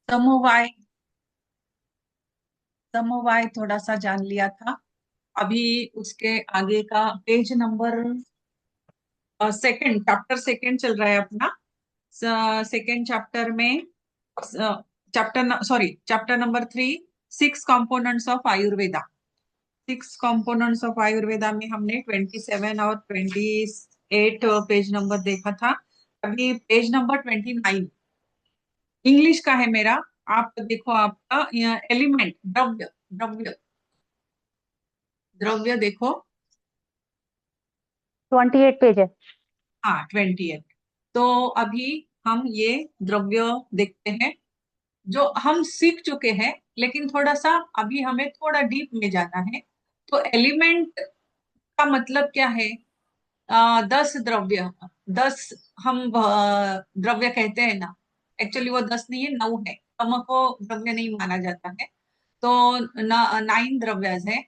समवाय, समवाय थोड़ा सा जान लिया था। अभी उसके आगे का page number second, chapter second चल रहा है अपना। सेकंड चैप्टर में chapter number 3, 6 components of Ayurveda. 6 components of Ayurveda में हमने 27 और 28 पेज नंबर देखा था। अभी पेज नंबर 29 इंग्लिश का है मेरा। आप देखो, आपका एलिमेंट, द्रव्य, द्रव्य, द्रव्य देखो। 28 पेज है। हाँ, 28। तो अभी हम ये द्रव्य देखते हैं जो हम सीख चुके हैं, लेकिन थोड़ा सा अभी हमें थोड़ा डीप में जाना है। तो एलिमेंट का मतलब क्या है? 10 द्रव्य, 10 हम द्रव्य कहते हैं ना। एक्चुअली वो 10 नहीं है, 9 है। तम को द्रव्य नहीं माना जाता है। तो 9 द्रव्य है।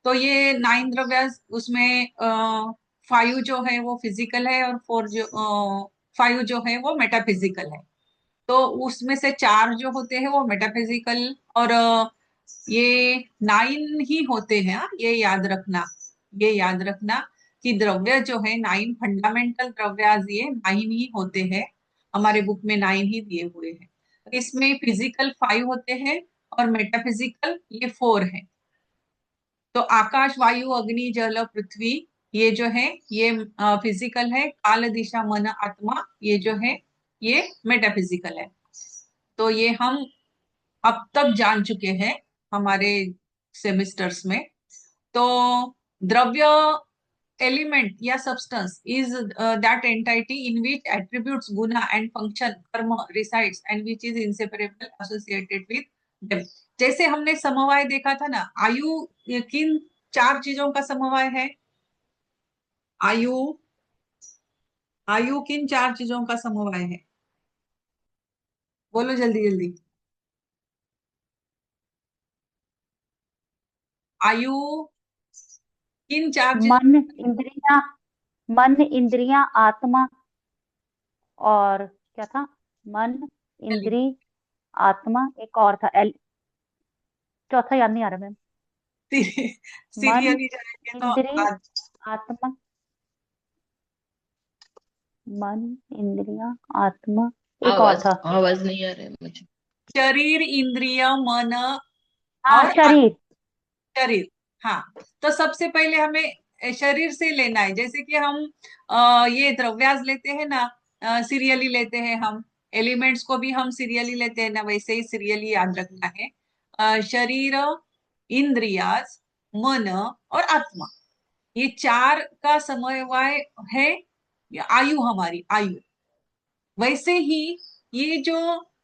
तो ये 9 द्रव्य, उसमें 5 जो है वो फिजिकल है, और 5 जो है वो मेटाफिजिकल है। तो उसमें से 4 जो होते हैं वो मेटाफिजिकल, और ये 9 ही होते हैं। हाँ, ये याद रखना, ये याद रखना कि द्रव्य जो है 9 फंडामेंटल द्रव्य, ये 9 ही होते हैं। हमारे बुक में 9 ही दिए हुए हैं। इसमें फिजिकल 5 होते हैं, और मेटाफिजिकल ये 4 है। तो आकाश, वायु, अग्नि, जल, पृथ्वी, ये जो है ये फिजिकल है। काल, दिशा, मन, आत्मा, ये जो है ये मेटाफिजिकल है। तो ये हम अब तक जान चुके हैं हमारे सेमेस्टर्स में। तो द्रव्य, एलिमेंट या substance is that entity in which attributes, गुण एंड फंक्शन, कर्म resides and which is inseparable associated with them. जैसे हमने समवाय देखा था ना, आयु किन 4 चीजों का समवाय है? आयु, आयु किन 4 चीजों का समवाय है? बोलो जल्दी जल्दी। आयु किन 4 चीजों? मन, इंद्रियां, मन, इंद्रियां, आत्मा, और क्या था? मन, इंद्री, आत्मा, एक और था चौथा याद नहीं आ रहा मैम। मन, सीरियली जाएंगे तो इंद्री, आज आत्मा, मन, इंद्रियां, आत्मा, एक और आवाज था। आवाज नहीं आ रहा है मुझे। शरीर, इंद्रिय, मन हाँ, और शरीर। शरीर। हाँ। तो सबसे पहले हमें शरीर से लेना है। जैसे कि हम ये द्रव्यास लेते हैं ना, सीरियली लेते हैं हम। एलिमेंट्स को भी हम सीरियली लेते हैं ना, वैसे ही सीरियली याद रखना है। शरीर, इंद्रियास, मन और आत्मा, ये 4 का समन्वय है ये आयु, हमारी आयु। वैसे ही ये जो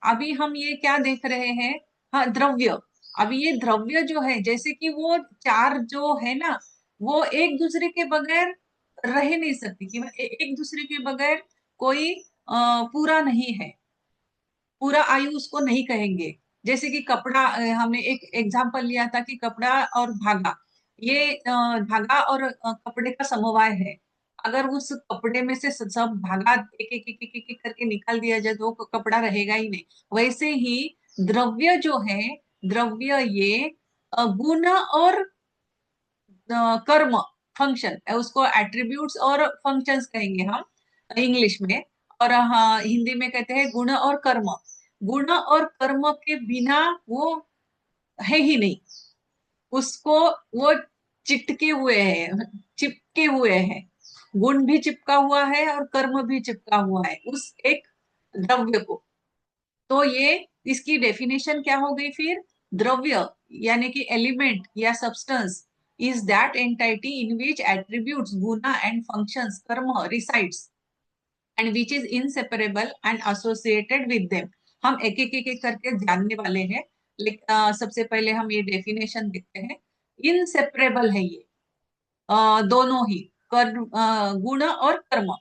अभी हम ये क्या देख रहे हैं? हाँ, द्रव्य। अभी ये द्रव्य जो है, जैसे कि वो 4 जो है ना, वो एक दूसरे के बगैर रह नहीं सकती, कि एक दूसरे के बगैर कोई पूरा नहीं है। पूरा आयु उसको नहीं कहेंगे। जैसे कि कपड़ा, हमने एक एग्जाम्पल लिया था कि कपड़ा और धागा, ये धागा और कपड़े का समवाय है। अगर उस कपड़े में से सब धागा एक एक एक एक एक एक करके निकाल दिया जाए तो वो कपड़ा रहेगा ही नहीं। वैसे ही द्रव्य जो है, द्रव्य ये गुण और कर्म, फंक्शन, उसको एट्रीब्यूट्स और फंक्शंस कहेंगे हम इंग्लिश में। और हाँ, हिंदी में कहते हैं गुण और कर्म। गुण और कर्म के बिना वो है ही नहीं। उसको वो चिटके हुए हैं, चिपके हुए हैं। गुण भी चिपका हुआ है और कर्म भी चिपका हुआ है उस एक द्रव्य को। तो ये इसकी डेफिनेशन क्या हो गई फिर? द्रव्य यानी कि एलिमेंट या substance is that entity in which attributes, guna and functions, karma resides and which is inseparable and associated with them. हम एक एक करके जानने वाले हैं। लेकिन सबसे पहले हम ये डेफिनेशन देखते हैं। इनसेपरेबल है ये दोनों ही, कर्म, गुण और कर्म।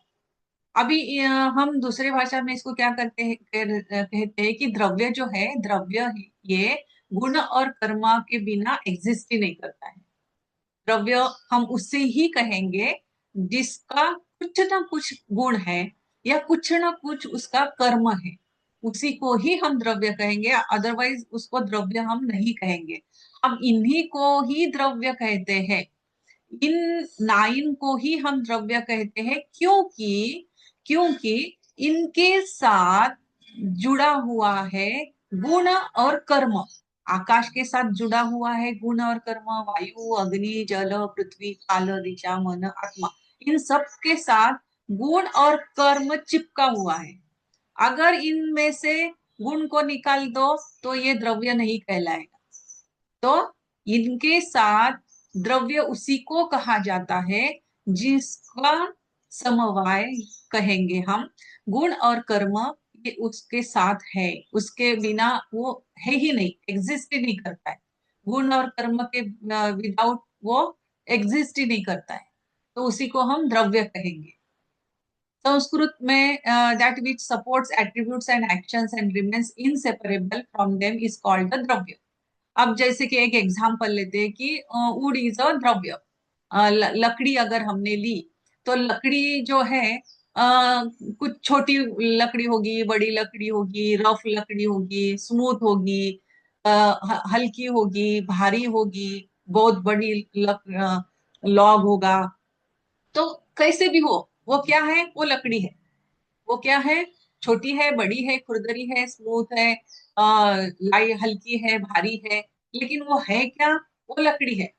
अभी हम दूसरे भाषा में इसको क्या करते हैं, कहते हैं कि द्रव्य जो है, द्रव्य ये गुण और कर्म के बिना एग्जिस्ट ही नहीं करता है। द्रव्य हम उससे ही कहेंगे जिसका कुछ ना कुछ गुण है, या कुछ ना कुछ उसका कर्म है। उसी को ही हम द्रव्य कहेंगे, अदरवाइज उसको द्रव्य हम नहीं कहेंगे। अब इन्हीं को ही द्रव्य कहते हैं, इन नाइन को ही हम द्रव्य कहते हैं, क्योंकि क्योंकि इनके साथ जुड़ा हुआ है गुण और कर्म। आकाश के साथ जुड़ा हुआ है गुण और कर्म, वायु, अग्नि, जल, पृथ्वी, काल, ऋचा, मन, आत्मा, इन सब के साथ गुण और कर्म चिपका हुआ है। अगर इनमें से गुण को निकाल दो तो ये द्रव्य नहीं कहलाएगा। तो इनके साथ द्रव्य उसी को कहा जाता है जिसका समवाय कहेंगे हम। गुण और कर्म ये उसके साथ है, उसके बिना वो है ही नहीं, एग्जिस्ट ही नहीं करता है। गुण और कर्म के विदाउट वो एग्जिस्ट ही नहीं करता है, तो उसी को हम द्रव्य कहेंगे। संस्कृत में that which supports attributes and actions and remains inseparable from them is called the द्रव्य। अब जैसे कि एक एग्जांपल लेते हैं कि वुड इज अ द्रव्य। लकड़ी अगर हमने ली तो लकड़ी जो है कुछ छोटी लकड़ी होगी, बड़ी लकड़ी होगी, रफ लकड़ी होगी, स्मूथ होगी, हल्की होगी, भारी होगी, बहुत बड़ी लॉग होगा। तो कैसे भी हो, वो क्या है, वो लकड़ी है। वो क्या है, छोटी है, बड़ी है, खुरदरी है, स्मूथ है, लाई हल्की है, भारी है, लेकिन वो है क्या, वो लकड़ी है।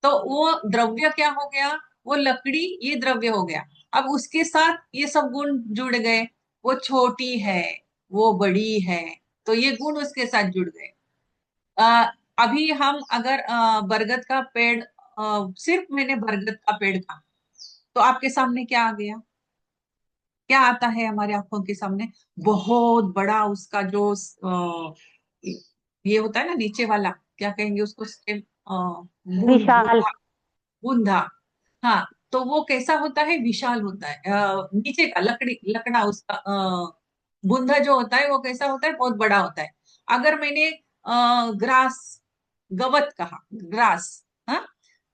तो वो द्रव्य क्या हो गया, वो लकड़ी ये द्रव्य हो गया। अब उसके साथ ये सब गुण जुड़ गए, वो छोटी है, वो बड़ी है, तो ये गुण उसके साथ जुड़ गए। अभी हम अगर बरगद का पेड़, सिर्फ मैंने बरगद का पेड़ कहा, तो आपके सामने क्या आ गया, क्या आता है हमारे आंखों के सामने, बहुत बड़ा उसका जो ये होता है ना नीचे वाला, क्या कहेंगे उसको, स्टेम, विशाल। बूंदा, बूंदा। हाँ, तो वो कैसा होता है, विशाल होता है। नीचे का लकड़ा उसका बूंदा जो होता है वो कैसा होता है, बहुत बड़ा होता है। अगर मैंने ग्रास, गवत कहा, ग्रास, हाँ,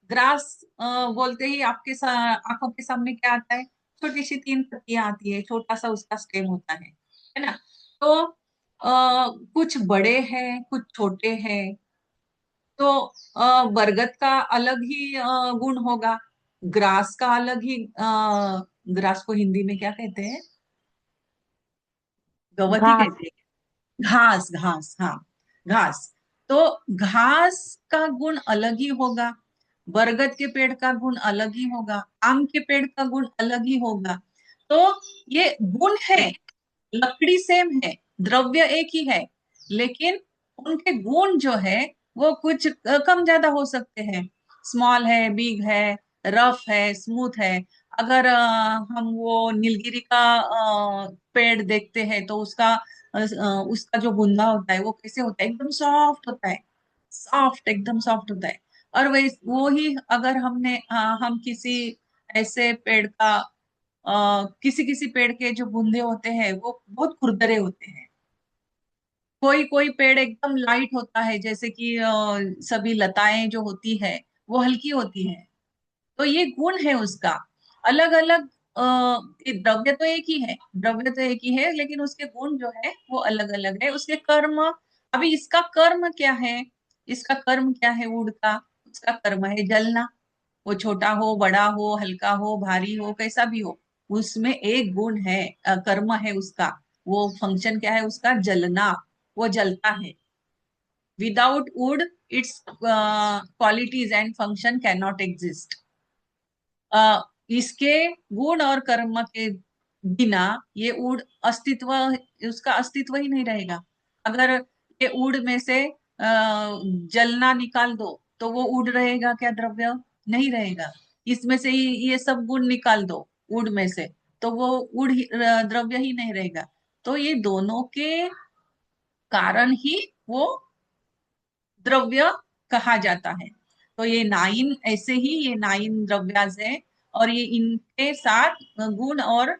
ग्रास बोलते ही आपके आंखों के सामने क्या आता है, छोटी सी तीन पत्तियां आती है, छोटा सा उसका स्टेम होता है ना। तो कुछ बड़े हैं, कुछ छोटे हैं। तो बरगद का अलग ही गुण होगा, ग्रास का अलग ही ग्रास को हिंदी में क्या कहते हैं, गवत ही घास। कहते हैं, घास, घास, हाँ, घास। तो घास का गुण अलग ही होगा, बरगद के पेड़ का गुण अलग ही होगा, आम के पेड़ का गुण अलग ही होगा। तो ये गुण है, लकड़ी सेम है, द्रव्य एक ही है, लेकिन उनके गुण जो है वो कुछ कम ज्यादा हो सकते हैं। स्मॉल है, बिग है, रफ है, स्मूथ है। अगर हम वो नीलगिरी का पेड़ देखते हैं तो उसका जो बुंदा होता है वो कैसे होता है, एकदम सॉफ्ट होता है, सॉफ्ट, एकदम सॉफ्ट होता है। और वही वो ही अगर हम किसी ऐसे पेड़ का, किसी किसी पेड़ के जो बूंदे होते हैं वो बहुत खुरदरे होते हैं। कोई कोई पेड़ एकदम लाइट होता है, जैसे कि सभी लताएं जो होती है वो हल्की होती है। तो ये गुण है उसका, अलग अलग। द्रव्य तो एक ही है, द्रव्य तो एक ही है, लेकिन उसके गुण जो है वो अलग अलग है, उसके कर्म। अभी इसका कर्म क्या है, इसका कर्म क्या है वुड का, उसका कर्म है जलना। वो छोटा हो, बड़ा हो, हल्का हो, भारी हो, कैसा भी हो, उसमें एक गुण है, कर्म है उसका। वो फंक्शन क्या है उसका, जलना, वो जलता है। Without would it's qualities and function can not exist. इसके गुण और कर्म के बिना ये ऊड अस्तित्व, उसका अस्तित्व ही नहीं रहेगा। अगर ये ऊड में से जलना निकाल दो तो वो ऊड रहेगा क्या, द्रव्य नहीं रहेगा। इसमें से ये सब गुण निकाल दो ऊड में से, तो वो द्रव्य ही नहीं रहेगा। तो ये दोनों के कारण ही वो द्रव्य कहा जाता है। तो ये नाइन ऐसे ही, ये नाइन द्रव्यास है, और ये इनके साथ गुण और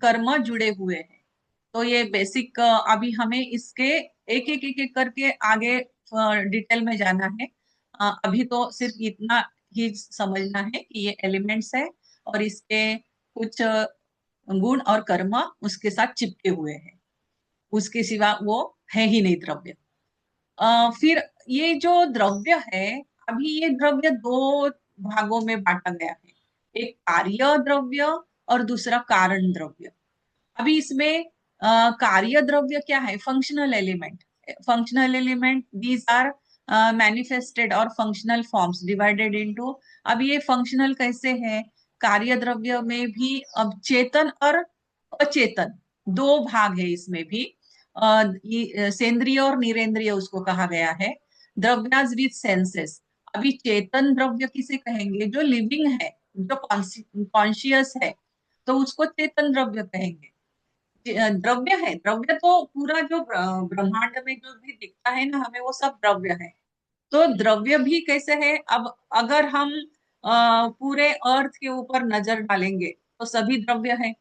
कर्म जुड़े हुए हैं। तो ये बेसिक, अभी हमें इसके एक एक करके आगे डिटेल में जाना है। अभी तो सिर्फ इतना ही समझना है कि ये एलिमेंट्स है और इसके कुछ गुण और कर्म उसके साथ चिपके हुए हैं। उसके सिवा वो है ही नहीं द्रव्य। फिर ये जो द्रव्य है, अभी ये द्रव्य दो भागों में बांटा गया है, एक कार्य द्रव्य और दूसरा कारण द्रव्य। अभी इसमें कार्य द्रव्य क्या है? Functional element. Functional element these are manifested और फंक्शनल फॉर्म्स डिवाइडेड इनटू। अब ये फंक्शनल कैसे है? कार्य द्रव्य में भी अब चेतन और अचेतन दो भाग है इसमें भी। ये सेंद्रिय और निरेंद्रिय उसको कहा गया है। द्रव्याज विथ सेंसेस। अभी चेतन द्रव्य किसे कहेंगे? जो लिविंग है, जो कॉन्शियस है, तो उसको चेतन द्रव्य कहेंगे। द्रव्य है, द्रव्य तो पूरा जो ब्रह्मांड में जो भी दिखता है ना हमें, वो सब द्रव्य है। तो द्रव्य भी कैसे है? अब अगर हम पूरे अर्थ के ऊपर नजर डालेंगे तो सभी द्रव्य है।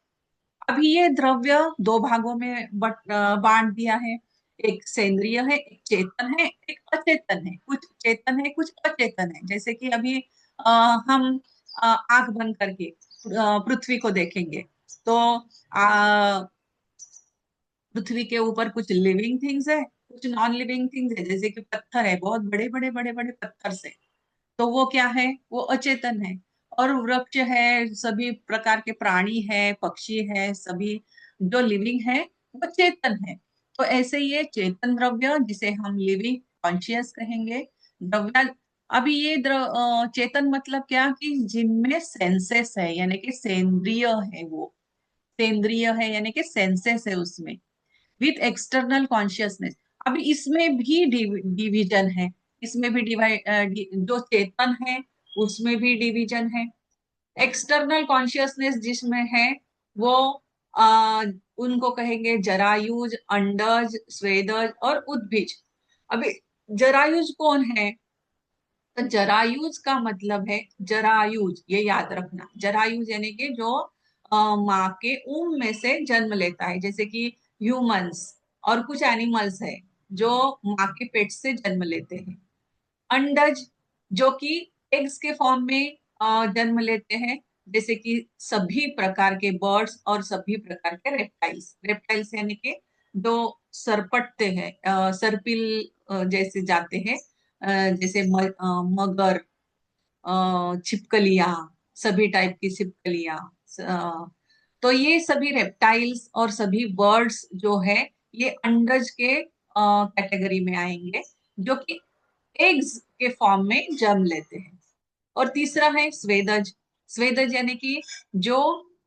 अभी ये द्रव्य दो भागों में बांट दिया है। एक सेंद्रिय है, एक चेतन है, एक अचेतन है। कुछ चेतन है, कुछ अचेतन है। जैसे कि अभी हम आंख बंद करके पृथ्वी को देखेंगे तो पृथ्वी के ऊपर कुछ लिविंग थिंग्स है, कुछ नॉन लिविंग थिंग्स है। जैसे कि पत्थर है, बहुत बड़े बड़े बड़े बड़े पत्थर से, तो वो क्या है? वो अचेतन है। और वृक्ष है, सभी प्रकार के प्राणी है, पक्षी है, सभी जो लिविंग है वो चेतन है। तो ऐसे ये चेतन द्रव्य जिसे हम लिविंग कॉन्शियस कहेंगे, द्रव्य। अभी ये चेतन मतलब क्या कि जिनमें सेंसेस है, यानी कि सेंद्रिय है, वो सेंद्रिय है यानी कि सेंसेस है उसमें, विथ एक्सटर्नल कॉन्शियसनेस। अभी इसमें भी डिवीजन है। इसमें भी जो चेतन है उसमें भी डिवीजन है। एक्सटर्नल कॉन्शियसनेस जिसमें है वो आ, उनको कहेंगे जरायुज, अंडज, स्वेदज और उद्भिज। अभी जरायुज कौन है? तो जरायुज का मतलब है, जरायुज ये याद रखना, जरायुज यानी कि जो माँ के ऊन में से जन्म लेता है। जैसे कि ह्यूमंस और कुछ एनिमल्स है जो माँ के पेट से जन्म लेते हैं। अंडज जो कि एग्स के फॉर्म में जन्म लेते हैं। जैसे कि सभी प्रकार के बर्ड्स और सभी प्रकार के रेप्टाइल्स। रेप्टाइल्स यानी कि जो सरपटते हैं, सर्पिल जैसे जाते हैं, जैसे मगर, छिपकलियां, सभी टाइप की छिपकलियां। तो ये सभी रेप्टाइल्स और सभी बर्ड्स जो है ये अंडज के कैटेगरी में आएंगे, जो कि एग्स के फॉर्म में जन्म लेते हैं। और तीसरा है स्वेदज। स्वेदज यानी कि जो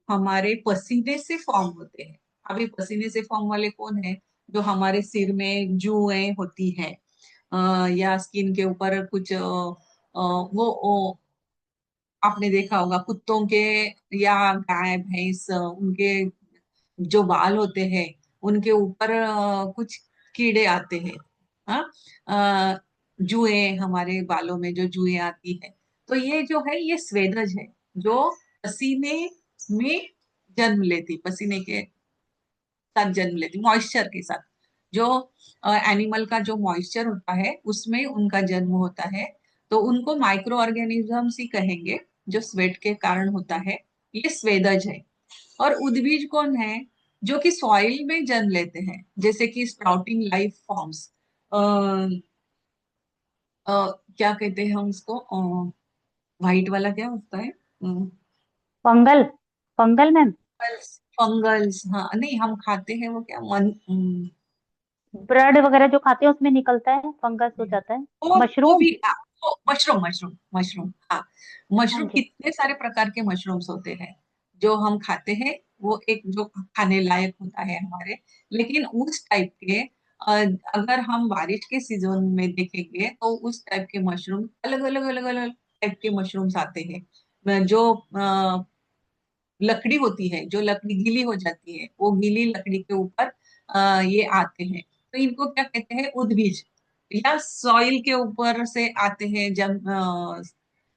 हमारे पसीने से फॉर्म होते हैं। अभी पसीने से फॉर्म वाले कौन है? जो हमारे सिर में जुएं होती है, या स्किन के ऊपर कुछ वो आपने देखा होगा कुत्तों के या गाय भैंस, उनके जो बाल होते हैं उनके ऊपर कुछ कीड़े आते हैं। हाँ, जुएं, हमारे बालों में जो जुएं आती है, तो ये जो है ये स्वेदज है, जो पसीने में जन्म लेती, पसीने के साथ जन्म लेती, मॉइस्चर के साथ। जो एनिमल का जो मॉइस्चर होता है उसमें उनका जन्म होता है। तो उनको माइक्रो ऑर्गेनिजम्स ही कहेंगे, जो स्वेट के कारण होता है। ये स्वेदज है। और उद्भिज कौन है? जो कि सॉइल में जन्म लेते हैं, जैसे कि स्प्राउटिंग लाइफ फॉर्म्स। क्या कहते हैं हम उसको? व्हाइट वाला क्या होता है? Fungal, fungal ma'am. फंगल्स। हाँ, नहीं हम खाते हैं वो क्या ब्रेड वगैरह जो खाते हैं उसमें निकलता है, फंगस हो जाता है। वो मशरूम। भी, हाँ, वो मशरूम, मशरूम, मशरूम, हाँ। हाँ मशरूम, जी। कितने सारे प्रकार के मशरूम्स होते हैं जो हम खाते हैं। वो एक जो खाने लायक होता है हमारे, लेकिन उस टाइप के अगर हम बारिश के सीजन में देखेंगे तो उस टाइप के मशरूम, अलग अलग अलग अलग टाइप के मशरूम्स आते हैं। जो लकड़ी होती है, जो लकड़ी गीली हो जाती है, वो गीली लकड़ी के ऊपर ये आते हैं। तो इनको क्या कहते हैं? उद्भिज। या सॉइल के ऊपर से आते हैं, जब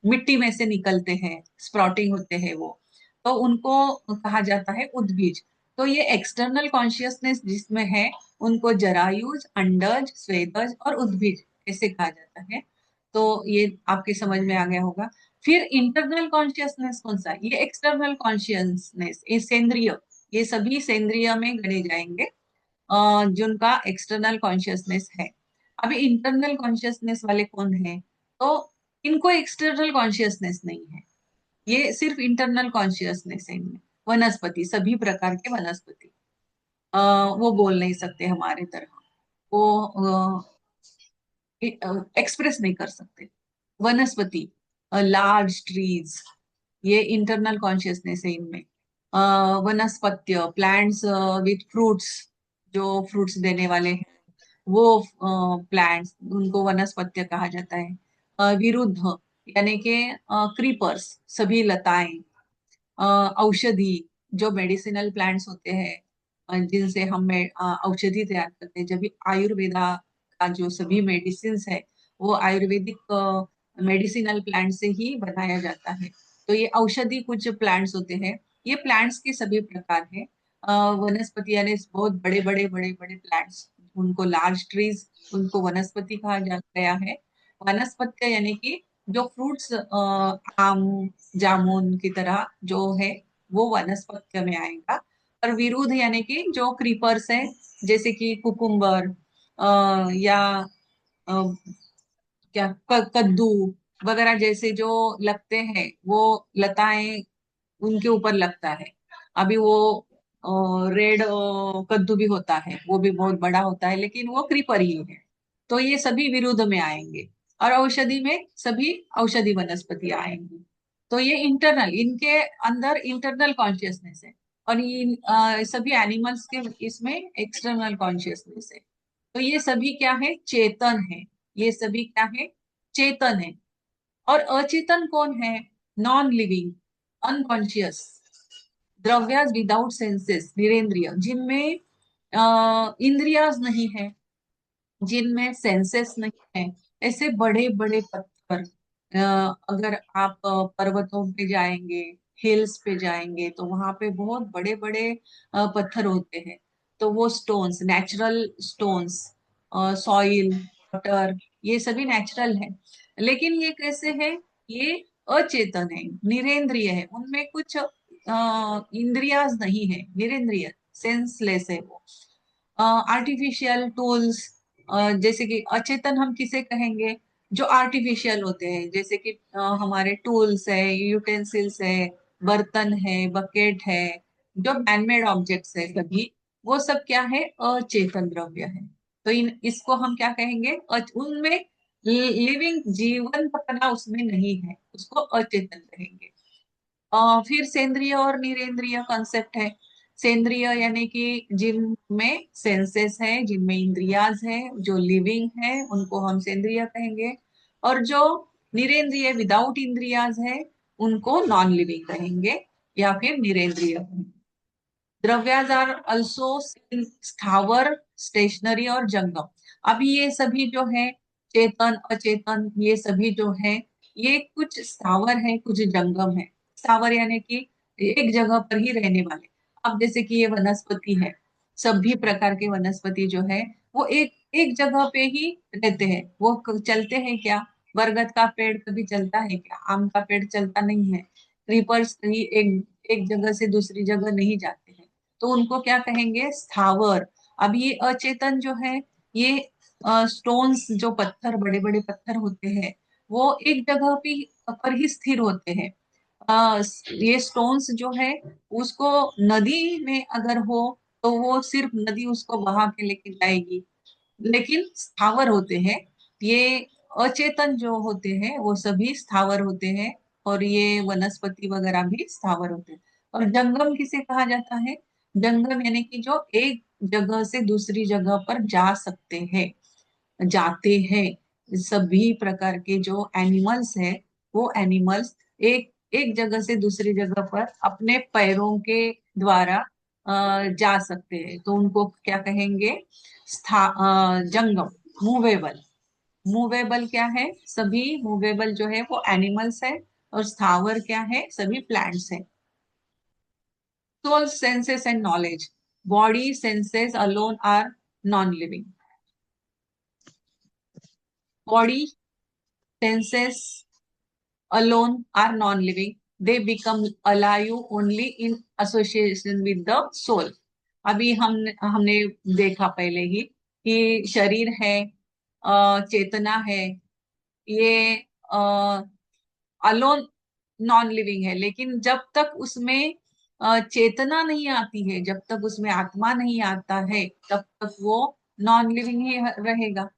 मिट्टी में से निकलते हैं, स्प्राउटिंग होते हैं वो, तो उनको कहा जाता है उद्भिज। तो ये एक्सटर्नल कॉन्शियसनेस जिसमें है उनको जरायुज, अंडज, स्वेदज और उद्भिज ऐसे कहा जाता है। तो ये आपके समझ में आ गया होगा। फिर इंटरनल कॉन्शियसनेस कौन सा है? ये एक्सटर्नल कॉन्शियसनेस, ये सेंद्रिय, ये सभी सेंद्रिय में गणे जाएंगे। जिनका एक्सटर्नल कॉन्शियसनेस है। अभी इंटरनल कॉन्शियसनेस वाले कौन है? तो इनको एक्सटर्नल कॉन्शियसनेस नहीं है, ये सिर्फ इंटरनल कॉन्शियसनेस है इनमें। वनस्पति, सभी प्रकार के वनस्पति अ, वो बोल नहीं सकते हमारे तरह, वो एक्सप्रेस नहीं कर सकते। वनस्पति, लार्ज ट्रीज, ये इंटरनल कॉन्शियसनेस है इनमें। वनस्पत्य, प्लांट्स विथ फ्रूट्स, जो फ्रूट्स देने वाले हैं वो प्लांट्स, उनको वनस्पत्य कहा जाता है। विरुद्ध यानी कि क्रीपर्स, सभी लताएं। औषधि, जो मेडिसिनल प्लांट्स होते हैं, जिनसे हम औषधि तैयार करते हैं। जब भी आयुर्वेदा का जो सभी मेडिसिन है वो आयुर्वेदिक मेडिसिनल प्लांट से ही बनाया जाता है। तो ये औषधि कुछ प्लांट्स होते हैं, ये प्लांट्स के सभी प्रकार हैं। वनस्पति यानी बहुत बड़े बड़े बड़े बड़े प्लांट्स, उनको लार्ज ट्रीज, उनको वनस्पति कहा जा गया है। वनस्पत्य यानी कि जो फ्रूट्स, आम जामुन की तरह जो है वो वनस्पत्य में आएगा। और विरुद्ध यानी कि जो क्रीपर्स है, जैसे कि कुकुम्बर, या अ, क्या कद्दू वगैरह जैसे जो लगते हैं, वो लताएं उनके ऊपर लगता है। अभी वो रेड कद्दू भी होता है, वो भी बहुत बड़ा होता है, लेकिन वो क्रीपर ही है। तो ये सभी विरुद्ध में आएंगे। और औषधि में सभी औषधि वनस्पति आएंगी। तो ये इंटरनल, इनके अंदर इंटरनल कॉन्शियसनेस है। और ये सभी एनिमल्स के इसमें एक्सटर्नल कॉन्शियसनेस है। तो ये सभी क्या है? चेतन है। ये सभी क्या है? चेतन है। और अचेतन कौन है? Non living, unconscious, dravyas without senses, निरेंद्रिय, जिनमें इंद्रियाज नहीं है, जिनमें सेंसेस नहीं है। ऐसे बड़े बड़े पत्थर, अगर आप पर्वतों पे जाएंगे, हिल्स पे जाएंगे, तो वहां पे बहुत बड़े बड़े पत्थर होते हैं। तो वो stones, natural stones, soil, water, ये सभी नेचुरल है। लेकिन ये कैसे है? ये अचेतन है, निरेंद्रिय है, उनमें कुछ इंद्रियाज नहीं है, निरेंद्रिय, सेंसलेस है वो। आर्टिफिशियल टूल्स, जैसे कि अचेतन हम किसे कहेंगे? जो आर्टिफिशियल होते हैं, जैसे कि हमारे टूल्स है, यूटेंसिल्स है, बर्तन है, बकेट है, जो मैनमेड ऑब्जेक्ट्स है सभी, वो सब क्या है? अचेतन द्रव्य है। तो इन इसको हम क्या कहेंगे? उनमें लिविंग, जीवन पना उसमें नहीं है, उसको अचेतन कहेंगे। फिर सेंद्रिय और निरेंद्रिय कॉन्सेप्ट है। सेंद्रिय यानी कि जिनमें सेंसेस है, जिनमें इंद्रियाज है, जो लिविंग है, उनको हम सेंद्रिय कहेंगे। और जो निरेंद्रिय, विदाउट इंद्रियाज है, उनको नॉन लिविंग कहेंगे या फिर निरेंद्रिय कहेंगे। द्रव्याज आर अल्सो स्थावर, स्टेशनरी और जंगम। अभी ये सभी जो है, चेतन अचेतन, ये सभी जो है, ये कुछ स्थावर है, कुछ जंगम है। स्थावर यानी कि एक जगह पर ही रहने वाले। अब जैसे कि ये वनस्पति है, सभी प्रकार के वनस्पति जो है वो एक एक जगह पे ही रहते हैं। वो चलते हैं क्या? बरगद का पेड़ कभी चलता है क्या? आम का पेड़ चलता नहीं है। क्रीपर्स कहीं एक एक जगह से दूसरी जगह नहीं जाते हैं। तो उनको क्या कहेंगे? स्थावर। अब ये अचेतन जो है, ये स्टोन्स, जो पत्थर, बड़े बड़े पत्थर होते हैं, वो एक जगह पे पर ही स्थिर होते हैं। अ, ये स्टोन्स जो है, उसको नदी में अगर हो तो वो सिर्फ नदी उसको बहा के लेके जाएगी, लेकिन स्थावर होते हैं। ये अचेतन जो होते हैं वो सभी स्थावर होते हैं। और ये वनस्पति वगैरह भी स्थावर होते हैं। और जंगम किसे कहा जाता है? जंगम यानी कि जो एक जगह से दूसरी जगह पर जा सकते हैं, जाते हैं। सभी प्रकार के जो एनिमल्स है, वो एनिमल्स एक एक जगह से दूसरी जगह पर अपने पैरों के द्वारा जा सकते हैं। तो उनको क्या कहेंगे? जंगम, मूवेबल। मूवेबल क्या है? सभी मूवेबल जो है वो एनिमल्स है। और स्थावर क्या है? सभी प्लांट्स है। Soul, senses and knowledge. Body senses alone are non living. Body senses alone are non-living. They become alive only in association with the soul. अभी हमने देखा पहले ही कि शरीर है, चेतना है, ये अलोन नॉन लिविंग है, लेकिन जब तक उसमें चेतना नहीं आती है, जब तक उसमें आत्मा नहीं आता है, तब तक वो नॉन लिविंग ही रहेगा।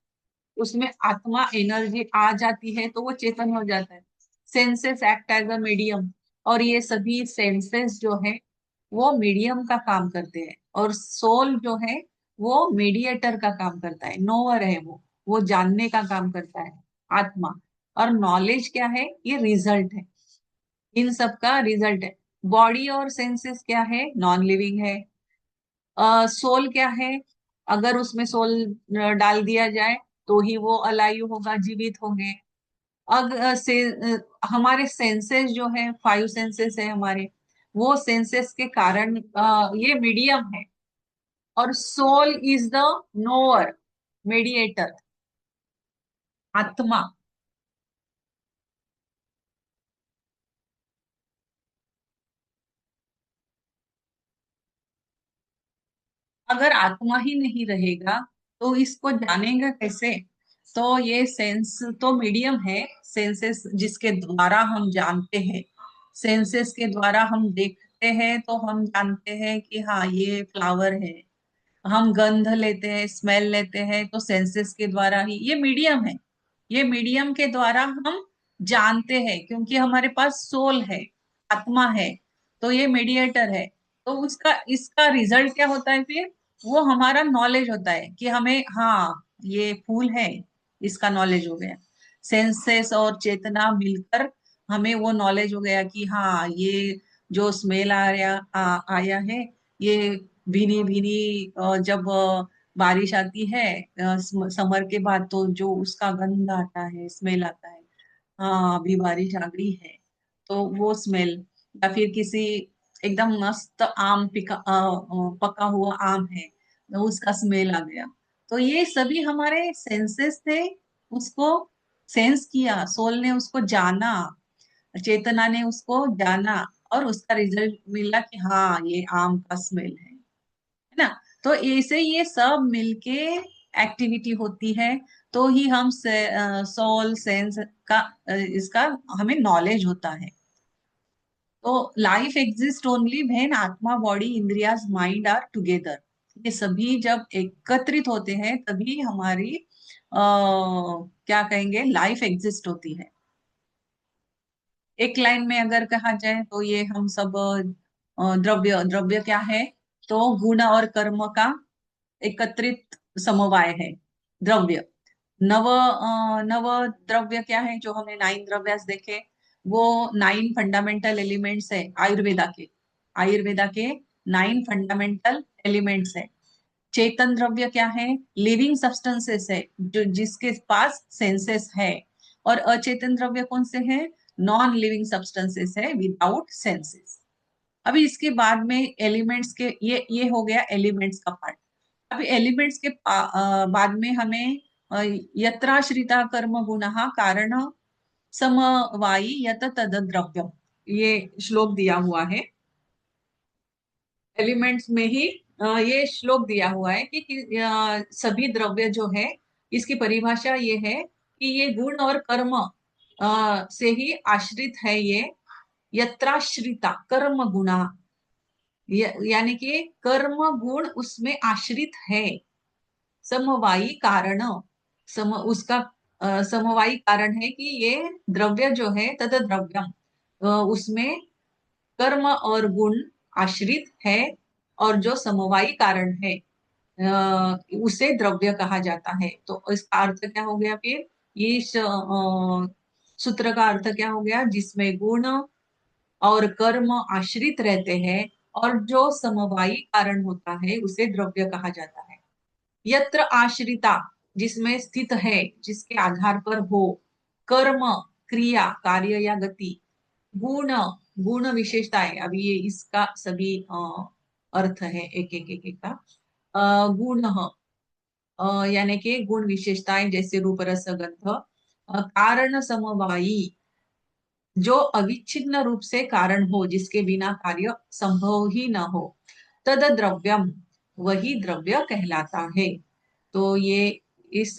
उसमें आत्मा एनर्जी आ जाती है तो वो चेतन हो जाता है। Senses act as a medium, और ये सभी सेंसेस जो है वो मीडियम का काम करते हैं, और सोल जो है वो मीडिएटर का काम करता है, नोअर है वो जानने का काम करता है, आत्मा। और नॉलेज क्या है? ये रिजल्ट है, इन सब का रिजल्ट है। बॉडी और सेंसेस क्या है? नॉन लिविंग है। सोल क्या है? अगर उसमें सोल डाल दिया जाए तो ही वो अलायु होगा, जीवित होंगे। हमारे सेंसेस जो है, 5 सेंसेस है हमारे, वो सेंसेस के कारण ये मीडियम है। और soul is the knower, mediator, आत्मा। अगर आत्मा ही नहीं रहेगा तो इसको जानेगा कैसे? तो ये सेंस तो मीडियम है, सेंसेस जिसके द्वारा हम जानते हैं। सेंसेस के द्वारा हम देखते हैं तो हम जानते हैं कि हाँ ये फ्लावर है। हम गंध लेते हैं, स्मेल लेते हैं, तो सेंसेस के द्वारा ही, ये मीडियम है। ये मीडियम के द्वारा हम जानते हैं, क्योंकि हमारे पास सोल है, आत्मा है, तो ये मीडिएटर है। तो उसका इसका रिजल्ट क्या होता है फिर? वो हमारा नॉलेज होता है कि हमें, हाँ ये फूल है, इसका नॉलेज हो गया। सेंसेस और चेतना मिलकर हमें वो नॉलेज हो गया कि हाँ ये जो स्मेल आया है, ये भीनी भीनी जब बारिश आती है समर के बाद, तो जो उसका गंध आता है, स्मेल आता है, हाँ अभी बारिश आ गई है, तो वो स्मेल। या फिर किसी एकदम मस्त आम पका हुआ आम है, तो उसका स्मेल आ गया। तो ये सभी हमारे सेंसेस थे, उसको सेंस किया, सोल ने उसको जाना, चेतना ने उसको जाना, और उसका रिजल्ट मिला कि हाँ ये आम का स्मेल है ना। तो ऐसे ये सब मिलके एक्टिविटी होती है, तो ही हम सोल सेंस का इसका हमें नॉलेज होता है। तो लाइफ एग्जिस्ट ओनली व्हेन आत्मा, बॉडी, इंद्रियाज, माइंड आर टुगेदर। ये सभी जब एकत्रित होते हैं तभी हमारी क्या कहेंगे, लाइफ एग्जिस्ट होती है। एक लाइन में अगर कहा जाए तो ये हम सब द्रव्य, द्रव्य क्या है? तो गुण और कर्म का एकत्रित समवाय है द्रव्य। नव द्रव्य क्या है? जो हमने 9 द्रव्यास देखे, वो 9 फंडामेंटल एलिमेंट्स है आयुर्वेदा के। आयुर्वेदा के 9 फंडामेंटल एलिमेंट्स है। चेतन द्रव्य क्या है? लिविंग सब्सटेंसेस है, जो जिसके पास सेंसेस है। और अचेतन द्रव्य कौन से हैं? नॉन लिविंग सब्सटेंसेस है, विदाउट सेंसेस। अभी इसके बाद में एलिमेंट्स के, ये हो गया एलिमेंट्स का पार्ट। अभी एलिमेंट्स के बाद में हमें अ, यत्राश्रिता कर्म गुणः कारण समवायी यत तद द्रव्यम, ये श्लोक दिया हुआ है। एलिमेंट्स में ही ये श्लोक दिया हुआ है कि सभी द्रव्य जो है, इसकी परिभाषा ये है कि ये गुण और कर्म से ही आश्रित है ये। यत्राश्रिता कर्म गुणा, यानी कि कर्म गुण उसमें आश्रित है। समवायी कारण, उसका समवायी कारण है कि ये द्रव्य जो है, तद द्रव्यम, उसमें कर्म और गुण आश्रित है, और जो समवायी कारण है उसे द्रव्य कहा जाता है। तो इसका अर्थ क्या हो गया फिर? ये सूत्र का अर्थ क्या हो गया? जिसमें गुण और कर्म आश्रित रहते हैं और जो समवायी कारण होता है उसे द्रव्य कहा जाता है। यत्र आश्रिता, जिसमें स्थित है, जिसके आधार पर हो। कर्म, क्रिया, कार्य या गति। गुण, गुण विशेषताएं। अभी ये इसका सभी अर्थ है, एक एक का। गुण यानी कि गुण विशेषताएं, जैसे रूप रस गंध। कारण समवायी, जो अविच्छिन्न रूप से कारण हो, जिसके बिना कार्य संभव ही न हो। तद द्रव्यम, वही द्रव्य कहलाता है। तो ये इस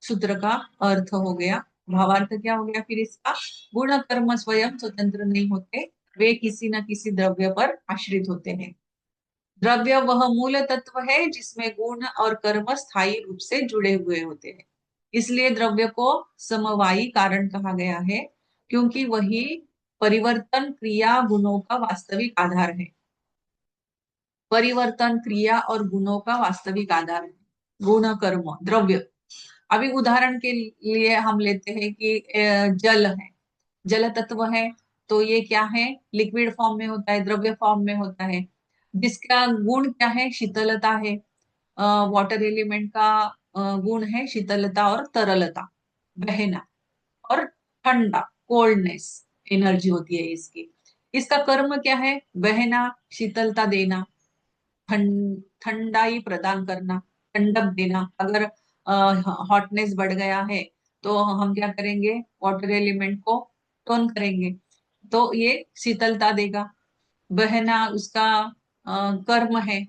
सूत्र का अर्थ हो गया। भावार्थ क्या हो गया फिर इसका? गुण कर्म स्वयं स्वतंत्र नहीं होते, वे किसी न किसी द्रव्य पर आश्रित होते हैं। द्रव्य वह मूल तत्व है जिसमें गुण और कर्म स्थायी रूप से जुड़े हुए होते हैं। इसलिए द्रव्य को समवायी कारण कहा गया है, क्योंकि वही परिवर्तन क्रिया गुणों का वास्तविक आधार है। परिवर्तन क्रिया और गुणों का वास्तविक आधार है, गुण कर्म द्रव्य। अभी उदाहरण के लिए हम लेते हैं कि जल है, जल तत्व है, तो ये क्या है? लिक्विड फॉर्म में होता है, द्रव्य फॉर्म में होता है, जिसका गुण क्या है? शीतलता है। वाटर एलिमेंट का गुण है शीतलता और तरलता, बहना और ठंडा, कोल्डनेस, एनर्जी होती है इसकी। इसका कर्म क्या है? बहना, शीतलता देना, ठंडाई प्रदान करना, ठंडक देना। अगर हॉटनेस बढ़ गया है तो हम क्या करेंगे? वाटर एलिमेंट को टोन करेंगे, तो ये शीतलता देगा। बहना उसका कर्म है।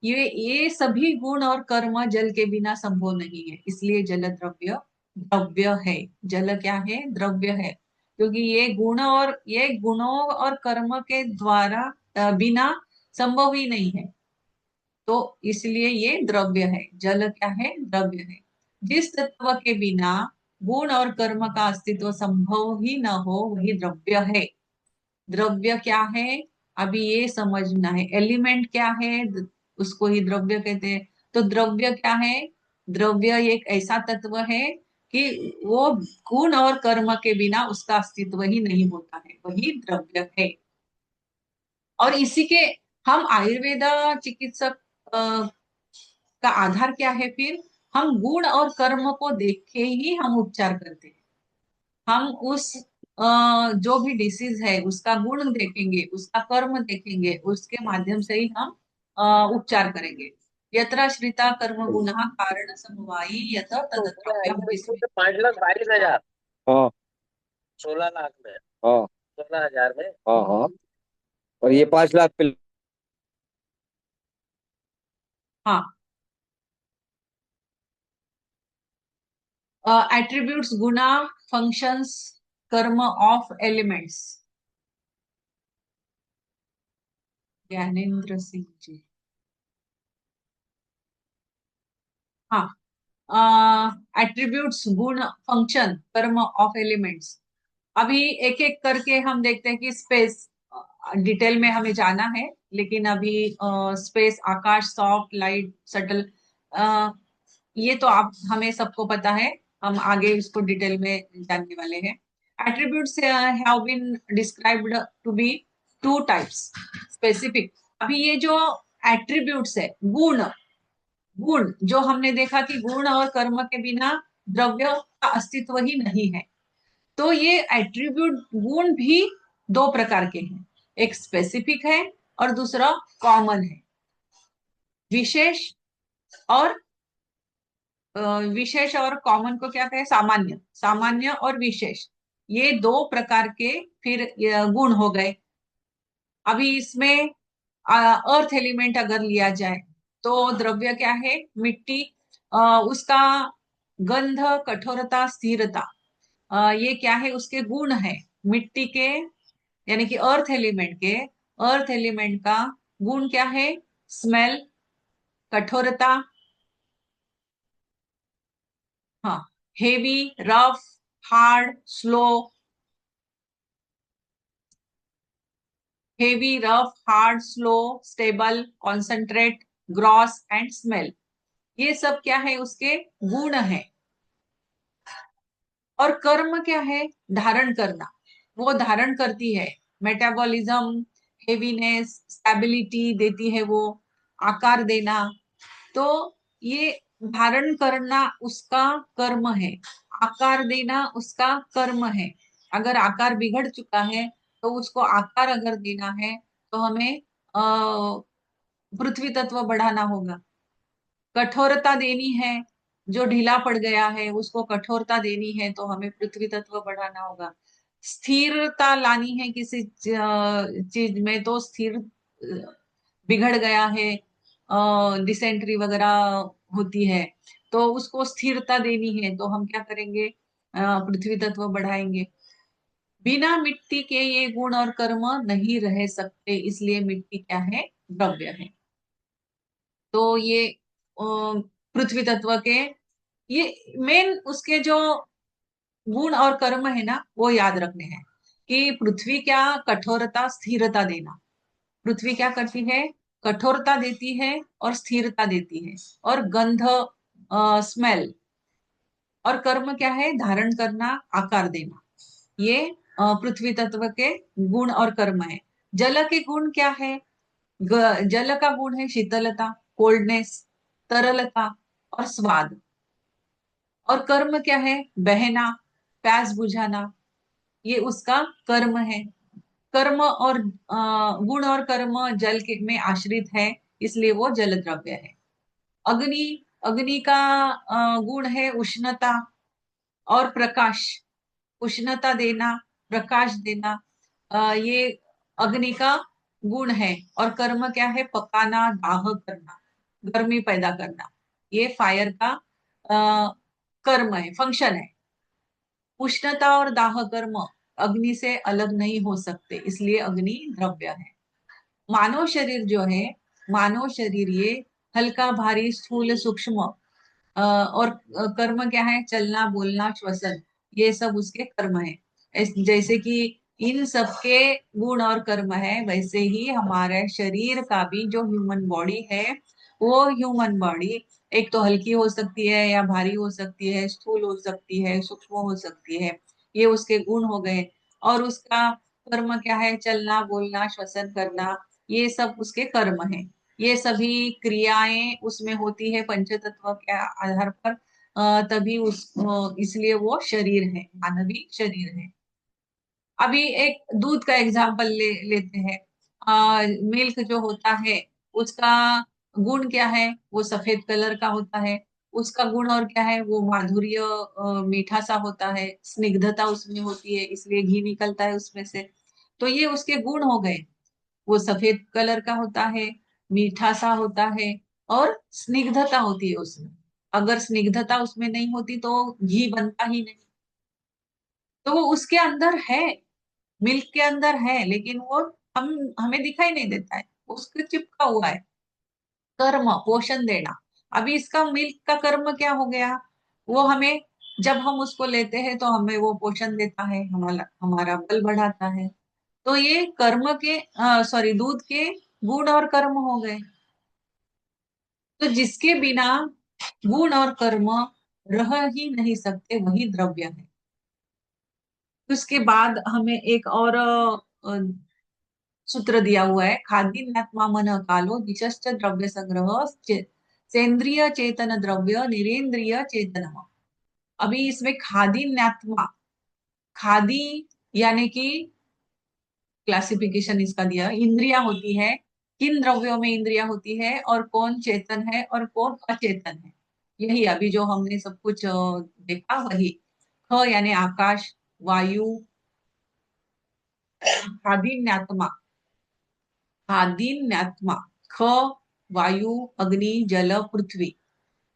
ये सभी गुण और कर्म जल के बिना संभव नहीं है, इसलिए जल द्रव्य द्रव्य है। जल क्या है? द्रव्य है, क्योंकि ये गुणों और कर्म के द्वारा बिना संभव ही नहीं है, तो इसलिए ये द्रव्य है। जल क्या है? द्रव्य है। जिस तत्व के बिना गुण और कर्म का अस्तित्व संभव ही न हो वही द्रव्य है। द्रव्य क्या है? अभी ये समझना है। एलिमेंट क्या है? उसको ही द्रव्य कहते हैं। तो द्रव्य क्या है? द्रव्य एक ऐसा तत्व है कि वो गुण और कर्म के बिना उसका अस्तित्व ही नहीं होता है, वही द्रव्य है। और इसी के हम आयुर्वेद चिकित्सक का आधार क्या है फिर? हम गुण और कर्म को देख के ही हम उपचार करते हैं। हम उस जो भी डिसीज है उसका गुण देखेंगे, उसका कर्म देखेंगे, उसके माध्यम से ही हम उपचार करेंगे। यत्राश्रिता कर्म गुणः कारण समवायी यत तो तद उसका द्रव्यम एग्जीक्यूटिव विस्मृत। पे 5,22,000। हाँ 16 लाख में। हाँ 16,000 में। हाँ हाँ। और ये 5 लाख पे। हाँ, एट्रीब्यूट्स, गुना, फंक्शंस, कर्म ऑफ एलिमेंट्स। ज्ञानेंद्र सिंह जी। हाँ, एट्रीब्यूट्स, गुण, फंक्शन, कर्म ऑफ एलिमेंट्स। अभी एक एक करके हम देखते हैं कि स्पेस, डिटेल में हमें जाना है, लेकिन अभी स्पेस, आकाश, सॉफ्ट, लाइट, सटल, ये तो आप हमें सबको पता है। हम आगे इसको डिटेल में जानने वाले हैं। Attributes have been described to be two types, specific. अभी ये जो एट्रीब्यूट्स है, गुण, गुण जो हमने देखा कि गुण और कर्म के बिना द्रव्य का अस्तित्व ही नहीं है, तो ये एट्रीब्यूट गुण भी दो प्रकार के हैं। एक स्पेसिफिक है और दूसरा कॉमन है। विशेष और विशेष और कॉमन को क्या कहें? सामान्य। सामान्य और विशेष, ये दो प्रकार के फिर गुण हो गए। अभी इसमें अर्थ एलिमेंट अगर लिया जाए तो द्रव्य क्या है? मिट्टी, उसका गंध, कठोरता, स्थिरता, ये क्या है? उसके गुण है। मिट्टी के यानी कि अर्थ एलिमेंट का गुण क्या है? स्मेल, कठोरता, हाँ, heavy, rough, hard, slow. Heavy, rough, hard, slow, stable, concentrate, gross and smell, ये सब क्या है? उसके गुण है। और कर्म क्या है? धारण करना, वो धारण करती है। मेटाबॉलिज्म, हेवीनेस, स्टेबिलिटी देती है वो, आकार देना। तो ये धारण करना उसका कर्म है, आकार देना उसका कर्म है। अगर आकार बिगड़ चुका है तो उसको आकार अगर देना है तो हमें पृथ्वी तत्व बढ़ाना होगा। कठोरता देनी है, जो ढीला पड़ गया है उसको कठोरता देनी है तो हमें पृथ्वी तत्व बढ़ाना होगा। स्थिरता लानी है किसी चीज में, तो स्थिर बिगड़ गया है डिसेंट्री वगैरह होती है, तो उसको स्थिरता देनी है, तो हम क्या करेंगे, पृथ्वी तत्व बढ़ाएंगे। बिना मिट्टी के ये गुण और कर्म नहीं रह सकते, इसलिए मिट्टी क्या है, द्रव्य है। तो ये पृथ्वी तत्व के ये मेन उसके जो गुण और कर्म है ना, वो याद रखने हैं कि पृथ्वी क्या, कठोरता स्थिरता देना। पृथ्वी क्या करती है, कठोरता देती है और स्थिरता देती है, और गंध, स्मेल। और कर्म क्या है, धारण करना, आकार देना। ये पृथ्वी तत्व के गुण और कर्म है। जल के गुण क्या है, जल का गुण है शीतलता, कोल्डनेस, तरलता और स्वाद। और कर्म क्या है, बहना, प्यास बुझाना, ये उसका कर्म है। कर्म और गुण और कर्म जल के में आश्रित है, इसलिए वो जल द्रव्य है। अग्नि, अग्नि का गुण है उष्णता और प्रकाश। उष्णता देना, प्रकाश देना, ये अग्नि का गुण है। और कर्म क्या है, पकाना, दाह करना, गर्मी पैदा करना, ये फायर का कर्म है, फंक्शन है। उष्णता और दाह कर्म अग्नि से अलग नहीं हो सकते, इसलिए अग्नि द्रव्य है। मानव शरीर जो है, मानव शरीर ये हल्का, भारी, स्थूल, सूक्ष्म, और कर्म क्या है, चलना, बोलना, श्वसन, ये सब उसके कर्म है। जैसे कि इन सबके गुण और कर्म है, वैसे ही हमारे शरीर का भी जो ह्यूमन बॉडी है, वो ह्यूमन बॉडी एक तो हल्की हो सकती है या भारी हो सकती है, स्थूल हो सकती है, सूक्ष्म हो सकती है, ये उसके गुण हो गए। और उसका कर्म क्या है, चलना, बोलना, श्वसन करना, ये सब उसके कर्म है। ये सभी क्रियाएं उसमें होती है पंचतत्व के आधार पर, तभी इसलिए वो शरीर है, मानवीय शरीर है। अभी एक दूध का एग्जाम्पल लेते हैं। मिल्क जो होता है, उसका गुण क्या है, वो सफेद कलर का होता है। उसका गुण और क्या है, वो माधुर्य, मीठा सा होता है, स्निग्धता उसमें होती है, इसलिए घी निकलता है उसमें से। तो ये उसके गुण हो गए। वो सफेद कलर का होता है, मीठा सा होता है, और स्निग्धता होती है उसमें। अगर स्निग्धता उसमें नहीं होती तो घी बनता ही नहीं। तो वो उसके अंदर है, मिल्क के अंदर है, लेकिन वो हम हमें दिखाई नहीं देता है, उसके चिपका हुआ है। कर्म, पोषण देना। अभी इसका मिल्क का कर्म क्या हो गया, वो हमें, जब हम उसको लेते हैं तो हमें वो पोषण देता है, हमारा हमारा बल बढ़ाता है। तो ये कर्म के, सॉरी, दूध के गुण और कर्म हो गए। तो जिसके बिना गुण और कर्म रह ही नहीं सकते, वही द्रव्य है। उसके बाद हमें एक और सूत्र दिया हुआ है, खादीन्यात्मा मन कालो दिशश्च द्रव्य संग्रह, सेंद्रिय चेतन द्रव्य निरेंद्रिय चेतन। अभी इसमें खादीन्यात्मा, खादी यानी कि क्लासिफिकेशन इसका दिया, इंद्रिया होती है, किन द्रव्यों में इंद्रिया होती है, और कौन चेतन है और कौन अचेतन है। यही अभी जो हमने सब कुछ देखा, वही। ख यानी आकाश, वायु, खादीन्यात्मा, खादीन्यात्मा, ख, वायु, अग्नि, जल, पृथ्वी,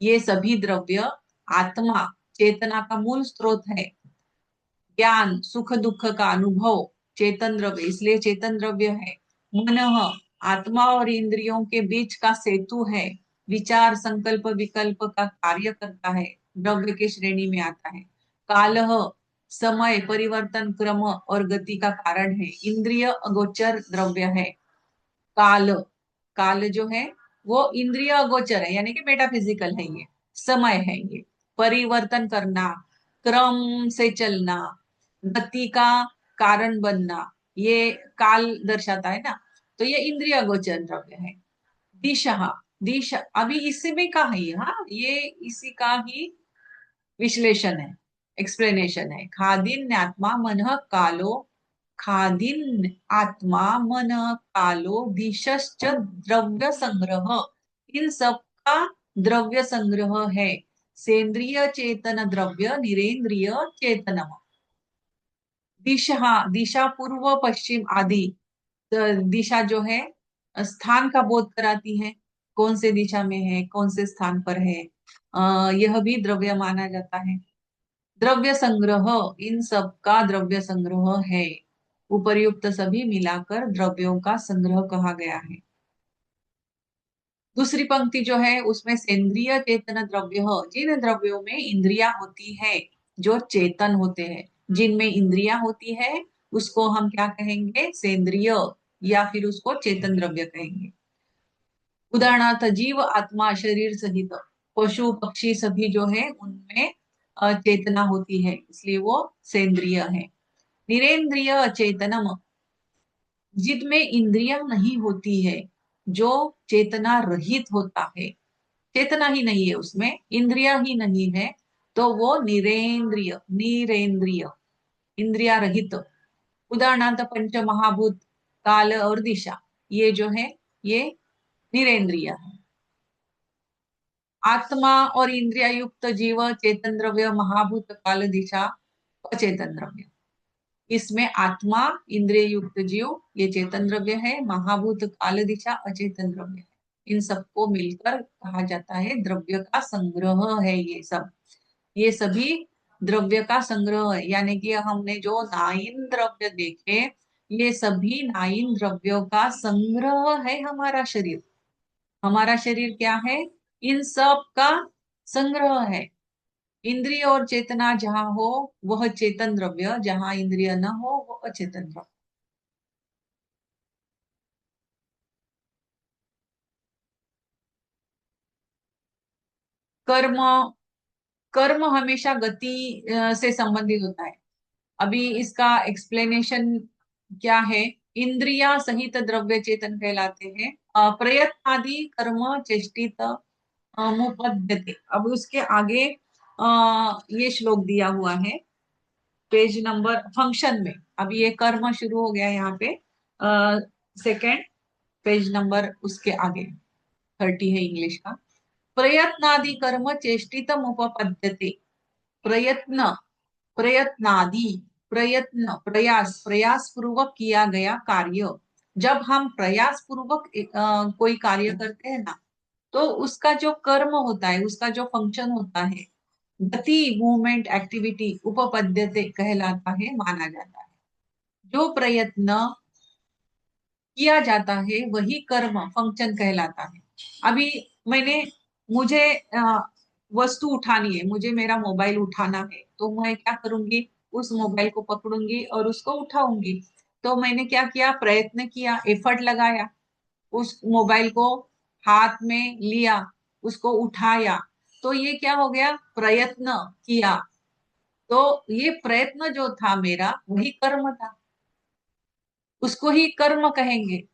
ये सभी द्रव्य आत्मा, चेतना का मूल स्रोत है। ज्ञान, सुख दुख का अनुभव, चेतन द्रव्य, इसलिए चेतन द्रव्य है। मन, आत्मा और इंद्रियों के बीच का सेतु है। विचार, संकल्प, विकल्प का कार्य करता है, द्रव्य के श्रेणी में आता है। काल, समय, परिवर्तन, क्रम और गति का कारण है, इंद्रिय अगोचर द्रव्य है। काल, काल जो है वो इंद्रिय अगोचर है, यानी कि मेटाफिजिकल है ये, समय है ये। परिवर्तन करना, क्रम से चलना, गति का कारण बनना, ये काल दर्शाता है ना। तो ये इंद्रिय गोचर द्रव्य है। दिशा, दिशा अभी इसी में का है, हाँ, ये इसी का ही विश्लेषण है, एक्सप्लेनेशन है। खादीन आत्मा मन कालो, खादीन आत्मा मन कालो दिशश्च द्रव्य संग्रह, इन सब का द्रव्य संग्रह है। सेंद्रिय चेतन द्रव्य निरेंद्रिय चेतन। दिशा, दिशा पूर्व पश्चिम आदि, दिशा जो है स्थान का बोध कराती है। कौन से दिशा में है, कौन से स्थान पर है, यह भी द्रव्य माना जाता है। द्रव्य संग्रह, इन सब का द्रव्य संग्रह है। उपर्युक्त सभी मिलाकर द्रव्यों का संग्रह कहा गया है। दूसरी पंक्ति जो है उसमें सेंद्रिय चेतन द्रव्य, जिन द्रव्यों में इंद्रियां होती है, जो चेतन होते हैं, जिनमें इंद्रियां होती है, उसको हम क्या कहेंगे? सेंद्रिय, या फिर उसको चेतन द्रव्य कहेंगे। उदाहरणार्थ जीव, आत्मा, शरीर सहित पशु पक्षी सभी जो है उनमें चेतना होती है, इसलिए वो सेंद्रिय है। निरेंद्रिय चेतनम, जिनमें इंद्रियां नहीं होती है, जो चेतना रहित होता है, चेतना ही नहीं है उसमें, इंद्रिया ही नहीं है, तो वो निरेंद्रिय, निरेंद्रिय, इंद्रिया रहित। उदाहरणार्थ पंच महाभूत, काल और दिशा, ये जो है ये निरेंद्रिय है। आत्मा और इंद्रिया युक्त जीव चेतन द्रव्य, महाभूत, काल, दिशा अचेतन द्रव्य। इसमें आत्मा, इंद्रिय युक्त जीव ये चेतन द्रव्य है, महाभूत, काल, दिशा अचेतन द्रव्य है। इन सबको मिलकर कहा जाता है द्रव्य का संग्रह है। ये सभी द्रव्य का संग्रह है, यानी कि हमने जो 9 द्रव्य देखे, ये सभी 9 द्रव्यों का संग्रह है हमारा शरीर। हमारा शरीर क्या है? इन सब का संग्रह है। इंद्रिय और चेतना जहां हो वह चेतन द्रव्य, जहां इंद्रिय न हो वो अचेतन द्रव्य। कर्म, कर्म हमेशा गति से संबंधित होता है। अभी इसका एक्सप्लेनेशन क्या है? इंद्रिया सहित द्रव्य चेतन कहलाते हैं। प्रयत्न आदि कर्म चेष्टित मुपद्यते। अब उसके आगे ये श्लोक दिया हुआ है पेज नंबर फंक्शन में। अब ये कर्म शुरू हो गया यहाँ पे, सेकेंड पेज नंबर उसके आगे 30 है इंग्लिश का। प्रयत्नादि कर्म चेष्टितम उपपद्यते। प्रयत्न, प्रयत्नादि, प्रयत्न, प्रयास, प्रयास पूर्वक किया गया कार्य। जब हम प्रयास पूर्वक कोई कार्य करते हैं ना, तो उसका जो कर्म होता है, उसका जो फंक्शन होता है, गति, मूवमेंट, एक्टिविटी उपपद्यते कहलाता है, माना जाता है। जो प्रयत्न किया जाता है वही कर्म, फंक्शन कहलाता है। अभी मुझे वस्तु उठानी है, मुझे मेरा मोबाइल उठाना है, तो मैं क्या करूंगी? उस मोबाइल को पकड़ूंगी और उसको उठाऊंगी। तो मैंने क्या किया? प्रयत्न किया, एफर्ट लगाया, उस मोबाइल को हाथ में लिया, उसको उठाया। तो ये क्या हो गया? प्रयत्न किया। तो ये प्रयत्न जो था मेरा, वही कर्म था, उसको ही कर्म कहेंगे।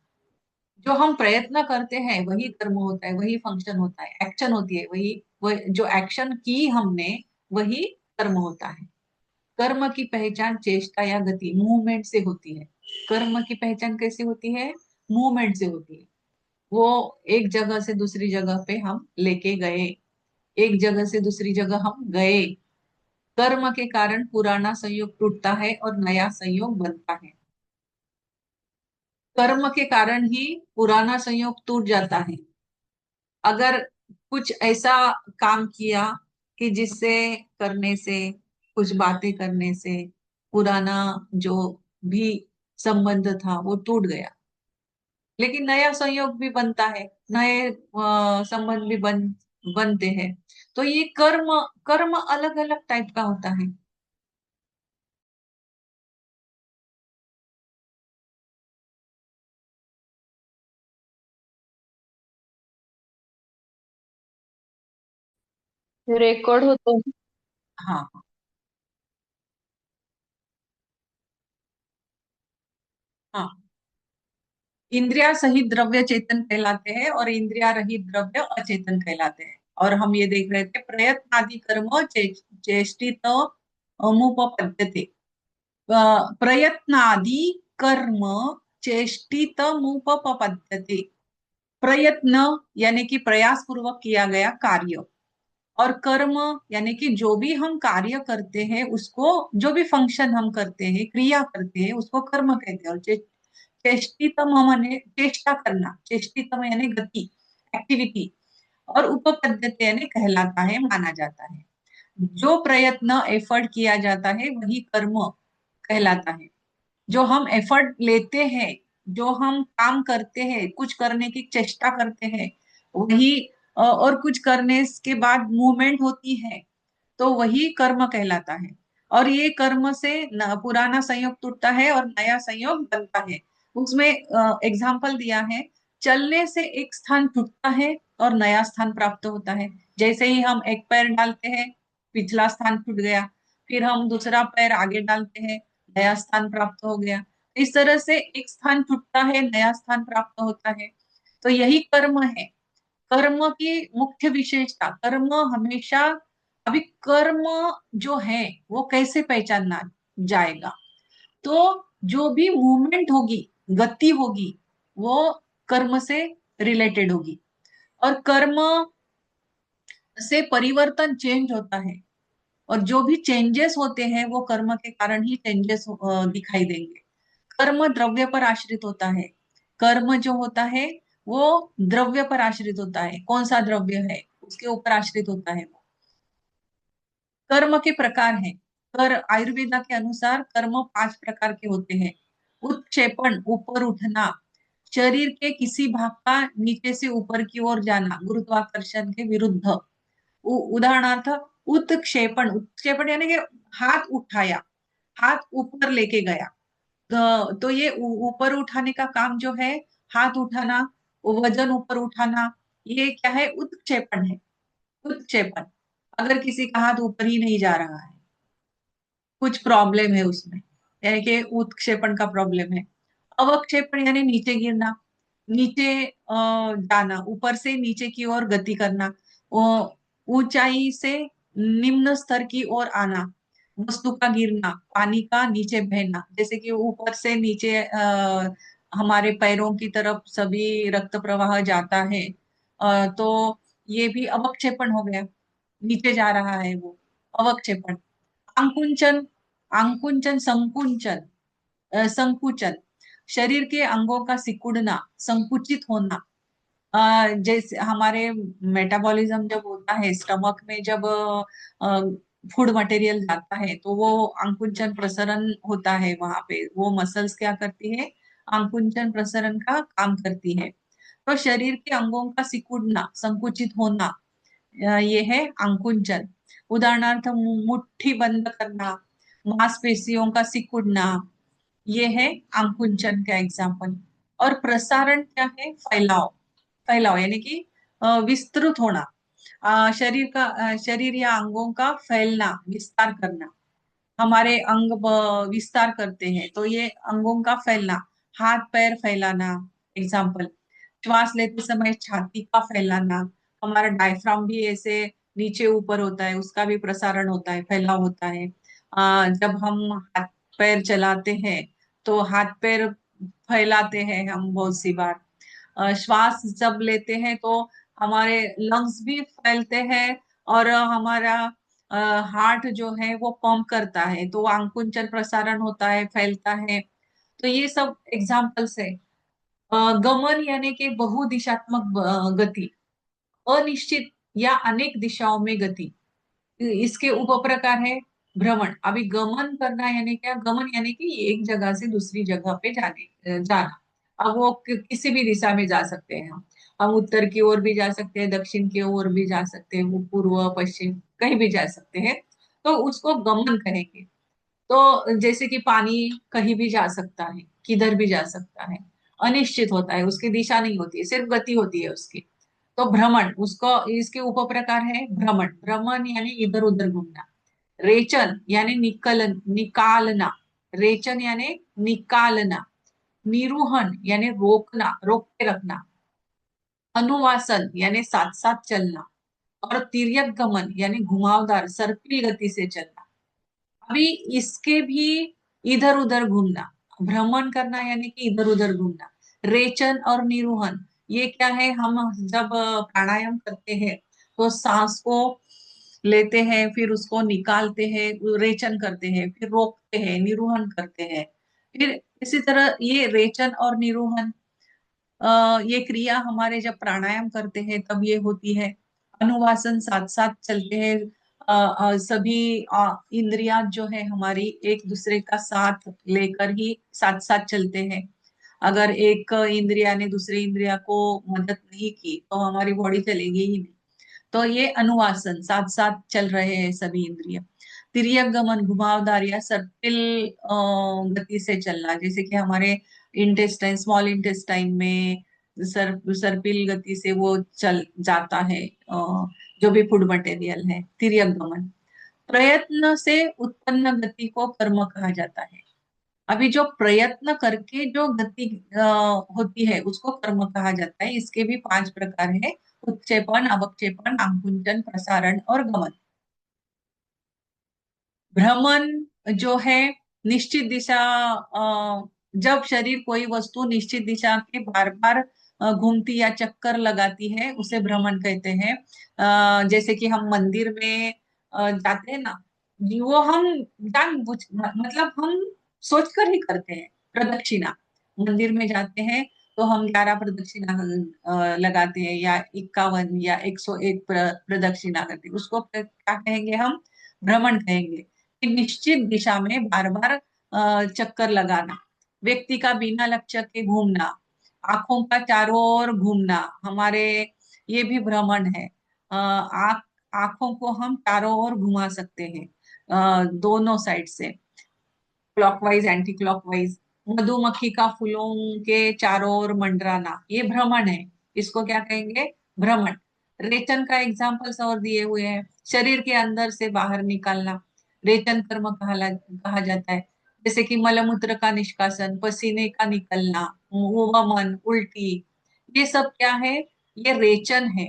जो हम प्रयत्न करते हैं वही कर्म होता है, वही फंक्शन होता है, एक्शन होती है, वही जो एक्शन की हमने वही कर्म होता है। कर्म की पहचान चेष्टा या गति, मूवमेंट से होती है। कर्म की पहचान कैसे होती है? मूवमेंट से होती है। वो एक जगह से दूसरी जगह पे हम लेके गए, एक जगह से दूसरी जगह हम गए। कर्म के कारण पुराना संयोग टूटता है और नया संयोग बनता है। कर्म के कारण ही पुराना संयोग टूट जाता है। अगर कुछ ऐसा काम किया कि जिससे करने से, कुछ बातें करने से पुराना जो भी संबंध था वो टूट गया, लेकिन नया संयोग भी बनता है, नए संबंध भी बनते हैं। तो ये कर्म, कर्म अलग अलग टाइप का होता है। रेकॉर्ड होतो ना? हाँ, हाँ। इंद्रिया सहित द्रव्य चेतन कहलाते हैं और इंद्रिया रहित द्रव्य अचेतन कहलाते हैं। और हम ये देख रहे थे प्रयत्न आदि कर्म चेष्टित मुपपद्यते। प्रयत्नादि कर्म चेष्टितमुपपद्यते। प्रयत्न यानी कि प्रयास पूर्वक किया गया कार्य, और कर्म यानी कि जो भी हम कार्य करते हैं उसको, जो भी फंक्शन हम करते हैं, क्रिया करते हैं, उसको कर्म कहते हैं। और चेष्टितम माने चेष्टा करना, चेष्टितम यानी गति, एक्टिविटी, और उपपद्धति यानी कहलाता है, माना जाता है। जो प्रयत्न एफर्ट किया जाता है वही कर्म कहलाता है। जो हम एफर्ट लेते हैं, जो हम काम करते हैं, कुछ करने की चेष्टा करते हैं, वही और कुछ करने के बाद मूवमेंट होती है, तो वही कर्म कहलाता है। और ये कर्म से पुराना संयोग टूटता है और नया संयोग बनता है। उसमें एग्जाम्पल दिया है, चलने से एक स्थान टूटता है और नया स्थान प्राप्त होता है। जैसे ही हम एक पैर डालते हैं, पिछला स्थान टूट गया, फिर हम दूसरा पैर आगे डालते हैं, नया स्थान प्राप्त हो गया। इस तरह से एक स्थान टूटता है, नया स्थान प्राप्त होता है। तो यही कर्म है। कर्म की मुख्य विशेषता, कर्म हमेशा, अभी कर्म जो है वो कैसे पहचानना जाएगा, तो जो भी मूवमेंट होगी, गति होगी, वो कर्म से रिलेटेड होगी। और कर्म से परिवर्तन चेंज होता है, और जो भी चेंजेस होते हैं वो कर्म के कारण ही चेंजेस दिखाई देंगे। कर्म द्रव्य पर आश्रित होता है। कर्म जो होता है वो द्रव्य पर आश्रित होता है, कौन सा द्रव्य है उसके ऊपर आश्रित होता है वो। कर्म के प्रकार हैं। आयुर्वेदा के अनुसार कर्म 5 प्रकार के होते हैं। उत्क्षेपण, ऊपर उठना, शरीर के किसी भाग का नीचे से ऊपर की ओर जाना, गुरुत्वाकर्षण के विरुद्ध। उदाहरणार्थ, उत्क्षेपण, उत्क्षेपण यानी कि हाथ उठाया, हाथ ऊपर लेके गया। तो ये ऊपर उठाने का काम जो है, हाथ उठाना, वजन ऊपर उठाना, ये क्या है? उत्क्षेपण है। उत्क्षेपण, अगर किसी का हाथ ऊपर ही नहीं जा रहा है, कुछ प्रॉब्लम है उसमें, यानी कि उत्क्षेपण का प्रॉब्लम है। अवक्षेपण यानी नीचे गिरना, नीचे जाना, ऊपर से नीचे की ओर गति करना, ऊंचाई से निम्न स्तर की ओर आना, वस्तु का गिरना, पानी का नीचे बहना, जैसे कि ऊपर से नीचे हमारे पैरों की तरफ सभी रक्त प्रवाह जाता है, तो ये भी अवक्षेपण हो गया, नीचे जा रहा है वो, अवक्षेपण। आंकुंचन, आंकुंचन, संकुंचन, संकुचन, शरीर के अंगों का सिकुड़ना, संकुचित होना। जैसे हमारे मेटाबॉलिज्म जब होता है, स्टमक में जब फूड मटेरियल जाता है, तो वो आंकुंचन प्रसरण होता है, वहां पे वो मसल्स क्या करती है? आंकुंचन प्रसरण का काम करती है। तो शरीर के अंगों का सिकुड़ना, संकुचित होना, ये है आंकुंचन। उदाहरणार्थ, मुट्ठी बंद करना, मांसपेशियों का सिकुड़ना, ये है आंकुंचन का एग्जाम्पल। और प्रसारण क्या है? फैलाव, फैलाव यानी कि विस्तृत होना, शरीर या अंगों का फैलना, विस्तार करना। हमारे अंग विस्तार करते हैं, तो ये अंगों का फैलना, हाथ पैर फैलाना, एग्जाम्पल। श्वास लेते समय छाती का फैलाना, हमारा डायफ्राम भी ऐसे नीचे ऊपर होता है, उसका भी प्रसारण होता है, फैलाव होता है। जब हम हाथ पैर चलाते हैं, तो हाथ पैर फैलाते हैं हम बहुत सी बार। श्वास जब लेते हैं तो हमारे लंग्स भी फैलते हैं, और हमारा हार्ट जो है वो पंप करता है, तो आंकुंचन प्रसारण होता है, फैलता है। तो ये सब एग्जाम्पल्स है। गमन यानी कि बहुदिशात्मक गति, अनिश्चित या अनेक दिशाओं में गति। इसके उपप्रकार है भ्रमण। अभी गमन करना यानी क्या? गमन यानी कि एक जगह से दूसरी जगह पे जाना। अब वो किसी भी दिशा में जा सकते हैं हम उत्तर की ओर भी जा सकते हैं, दक्षिण की ओर भी जा सकते हैं, वो पूर्व पश्चिम कहीं भी जा सकते हैं, तो उसको गमन कहेंगे। तो जैसे कि पानी कहीं भी जा सकता है, किधर भी जा सकता है, अनिश्चित होता है, उसकी दिशा नहीं होती है, सिर्फ गति होती है उसकी। तो भ्रमण, उसको इसके उपप्रकार है भ्रमण। भ्रमण यानी इधर उधर घूमना। रेचन यानी निकालना, रेचन यानी निकालना। निरूहन यानी रोकना, रोक के रखना। अनुवासन यानी साथ साथ चलना। और तिर्यक गमन यानी घुमावदार, सर्पिल गति से चलना। अभी इसके भी इधर उधर घूमना, भ्रमण करना यानी कि इधर उधर घूमना। रेचन और निरूहन, ये क्या है? हम जब प्राणायाम करते हैं, तो सांस को लेते हैं, फिर उसको निकालते हैं, रेचन करते हैं, फिर रोकते हैं, निरूहन करते हैं। फिर इसी तरह ये रेचन और निरूहन ये क्रिया हमारे जब प्राणायाम करते हैं तब ये होती है। अनुवासन साथ साथ चलते हैं। सभी इंद्रियां जो है हमारी एक दूसरे का साथ लेकर ही साथ साथ चलते हैं। अगर एक इंद्रिया ने दूसरी इंद्रिया को मदद नहीं की तो हमारी बॉडी चलेगी ही नहीं। तो ये अनुवासन साथ साथ चल रहे हैं सभी इंद्रिय। तिर्यक गमन घुमावदार या सर्पिल गति से चलना, जैसे कि हमारे इंटेस्टाइन, स्मॉल इंटेस्टाइन में सर्पिल गति से वो चल जाता है, जो भी फूड मटेरियल है। तिर्यक गमन। प्रयत्न से उत्पन्न गति को कर्म कहा जाता है। अभी जो प्रयत्न करके जो गति होती है उसको कर्म कहा जाता है। इसके भी 5 प्रकार है: उत्क्षेपण, अवक्षेपण, आकुंचन, प्रसारण और गमन। भ्रमण जो है निश्चित दिशा, जब शरीर कोई वस्तु निश्चित दिशा के बार बार घूमती या चक्कर लगाती है उसे भ्रमण कहते हैं। जैसे कि हम मंदिर में जाते हैं ना, वो हम जानबूझ मतलब हम सोचकर ही करते हैं। प्रदक्षिणा, मंदिर में जाते हैं तो हम 11 प्रदक्षिणा लगाते हैं या 51 या 101 प्रदक्षिणा करते हैं। उसको क्या कहेंगे हम? भ्रमण कहेंगे। कि निश्चित दिशा में बार बार चक्कर लगाना। व्यक्ति का बिना लक्ष्य के घूमना, आंखों का चारों ओर घूमना, हमारे ये भी भ्रमण है। आंखों को हम चारों ओर घुमा सकते हैं, दोनों साइड से, क्लॉकवाइज एंटी क्लॉकवाइज। मधुमक्खी का फूलों के चारों ओर मंडराना, ये भ्रमण है। इसको क्या कहेंगे? भ्रमण। रेचन का एग्जाम्पल्स और दिए हुए हैं। शरीर के अंदर से बाहर निकालना रेचन कर्म कहा जाता है। जैसे कि मलमूत्र का निष्कासन, पसीने का निकलना, वमन, उल्टी, ये सब क्या है? ये रेचन है।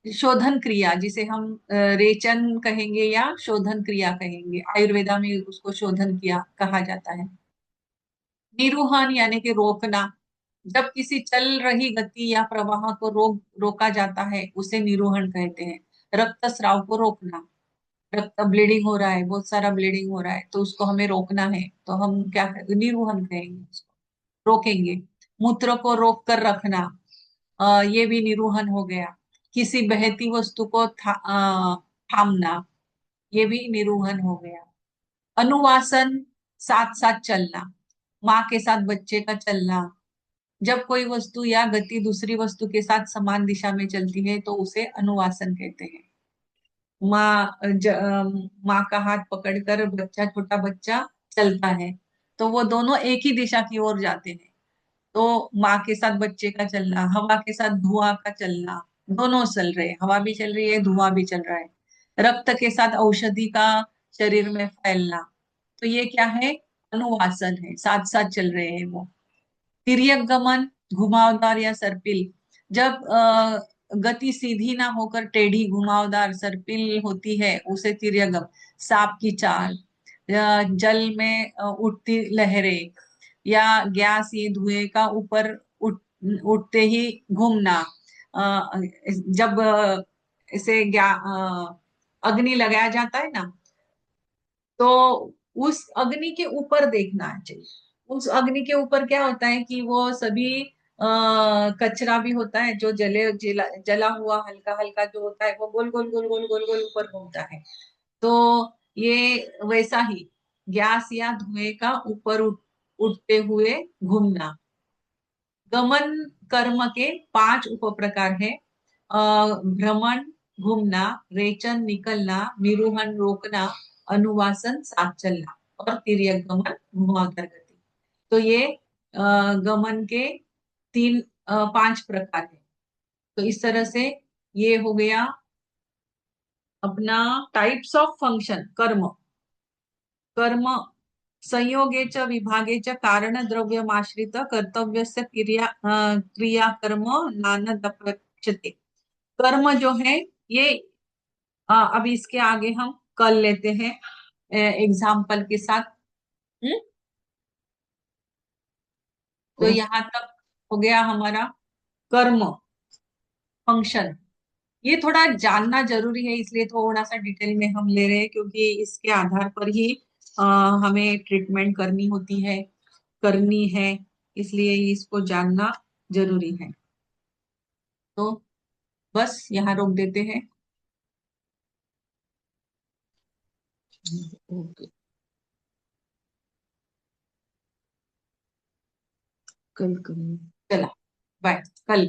शोधन क्रिया, जिसे हम रेचन कहेंगे या शोधन क्रिया कहेंगे। आयुर्वेदा में उसको शोधन क्रिया कहा जाता है। निरूहण यानी कि रोकना, जब किसी चल रही गति या प्रवाह को रोका जाता है उसे निरूहण कहते हैं। रक्त स्राव को रोकना, रक्त ब्लीडिंग हो रहा है, बहुत सारा ब्लीडिंग हो रहा है तो उसको हमें रोकना है तो हम क्या निरूहण कहेंगे, उसको रोकेंगे। मूत्र को रोक कर रखना, ये भी निरूहण हो गया। किसी बहती वस्तु को थामना, ये भी निरूहण हो गया। अनुवासन, साथ साथ चलना, माँ के साथ बच्चे का चलना। जब कोई वस्तु या गति दूसरी वस्तु के साथ समान दिशा में चलती है तो उसे अनुवासन कहते हैं। माँ का हाथ पकड़कर बच्चा, छोटा बच्चा चलता है तो वो दोनों एक ही दिशा की ओर जाते हैं। तो माँ के साथ बच्चे का चलना, हवा के साथ धुआं का चलना, दोनों चल रहे हैं, हवा भी चल रही है, धुआं भी चल रहा है। रक्त के साथ औषधि का शरीर में फैलना, तो ये क्या है? अनुवासन है, साथ साथ चल रहे हैं वो। तिर्यक गमन, घुमावदार या सर्पिल, जब गति सीधी ना होकर टेढ़ी, घुमावदार, सर्पिल होती है उसे तिर्यक गमन। सांप की चाल, जल में उठती लहरें, या गैस, ये धुएं का ऊपर उठते ही घूमना। जब इसे अग्नि लगाया जाता है ना, तो उस अग्नि के ऊपर देखना चाहिए। उस अग्नि के ऊपर क्या होता है कि वो सभी कचरा भी होता है जो जला हुआ हल्का हल्का जो होता है वो गोल गोल गोल गोल गोल गोल ऊपर घूमता है। तो ये वैसा ही गैस या धुएं का ऊपर उठते हुए घूमना। गमन कर्म के 5 उप प्रकार है: भ्रमण, घूमना, रेचन, निकलना, निरूहण, रोकना, अनुवासन, साथ चलना, और तिर्यक गमन, घुमावदार गति। तो ये गमन के 5 प्रकार है। तो इस तरह से ये हो गया अपना टाइप्स ऑफ फंक्शन। कर्म, कर्म संयोगे च विभागे च कारण द्रव्यमाश्रित कर्तव्यस्य क्रिया कर्म नानदपेक्षते। कर्म जो है ये अब इसके आगे हम कर लेते हैं एग्जाम्पल के साथ। तो यहाँ तक हो गया हमारा कर्म, फंक्शन। ये थोड़ा जानना जरूरी है, इसलिए थोड़ा सा डिटेल में हम ले रहे हैं, क्योंकि इसके आधार पर ही हमें ट्रीटमेंट करनी होती है, करनी है। इसलिए इसको जानना जरूरी है। तो बस यहाँ रोक देते हैं। ओके, कल करूँगी। चला, बाय, कल।